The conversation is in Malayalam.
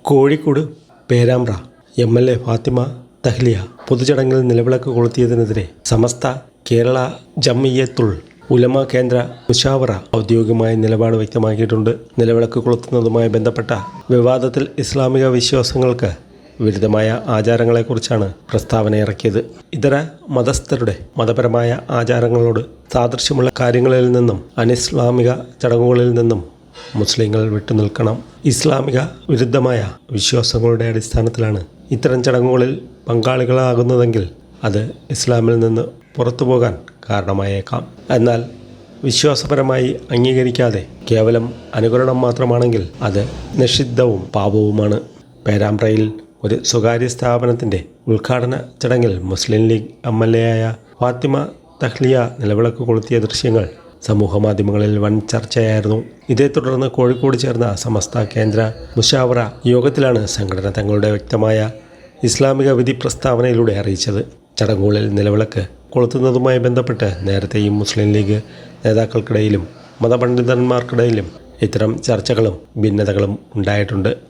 കോഴിക്കോട് പേരാമ്പ്ര MLA ഫാത്തിമ തഹ്ലിയ പൊതുചടങ്ങിൽ നിലവിളക്ക് കൊളുത്തിയതിനെതിരെ സമസ്ത കേരള ജംഇയ്യത്തുൽ ഉലമ കേന്ദ്ര മുശാവറ ഔദ്യോഗികമായ നിലപാട് വ്യക്തമാക്കിയിട്ടുണ്ട്. നിലവിളക്ക് കൊളുത്തുന്നതുമായി ബന്ധപ്പെട്ട വിവാദത്തിൽ ഇസ്ലാമിക വിശ്വാസങ്ങൾക്ക് വിരുദ്ധമായ ആചാരങ്ങളെക്കുറിച്ചാണ് പ്രസ്താവന ഇറക്കിയത്. ഇതര മതസ്ഥരുടെ മതപരമായ ആചാരങ്ങളോട് സാദൃശ്യമുള്ള കാര്യങ്ങളിൽ നിന്നും അനിസ്ലാമിക ചടങ്ങുകളിൽ നിന്നും മുസ്ലിങ്ങൾ വിട്ടുനിൽക്കണം. ഇസ്ലാമിക വിരുദ്ധമായ വിശ്വാസങ്ങളുടെ അടിസ്ഥാനത്തിലാണ് ഇത്തരം ചടങ്ങുകളിൽ പങ്കാളികളാകുന്നതെങ്കിൽ അത് ഇസ്ലാമിൽ നിന്ന് പുറത്തുപോകാൻ കാരണമായേക്കാം. എന്നാൽ വിശ്വാസപരമായി അംഗീകരിക്കാതെ കേവലം അനുകരണം മാത്രമാണെങ്കിൽ അത് നിഷിദ്ധവും പാപവുമാണ്. പേരാമ്പ്രയിൽ ഒരു സ്വകാര്യ സ്ഥാപനത്തിൻ്റെ ഉദ്ഘാടന ചടങ്ങിൽ മുസ്ലിം ലീഗ് MLA ഫാത്തിമ തഹ്ലിയ നിലവിളക്ക് കൊളുത്തിയ ദൃശ്യങ്ങൾ സമൂഹമാധ്യമങ്ങളിൽ വൻ ചർച്ചയായിരുന്നു. ഇതേ തുടർന്ന് കോഴിക്കോട് ചേർന്ന സമസ്ത കേന്ദ്ര മുശാവറ യോഗത്തിലാണ് സംഘടന തങ്ങളുടെ വ്യക്തമായ ഇസ്ലാമിക വിധി പ്രസ്താവനയിലൂടെ അറിയിച്ചത്. ചടങ്ങുകളിൽ നിലവിളക്ക് കൊളുത്തുന്നതുമായി ബന്ധപ്പെട്ട് നേരത്തെയും മുസ്ലിം ലീഗ് നേതാക്കൾക്കിടയിലും മതപണ്ഡിതന്മാർക്കിടയിലും ഇത്തരം ചർച്ചകളും ഭിന്നതകളും ഉണ്ടായിട്ടുണ്ട്.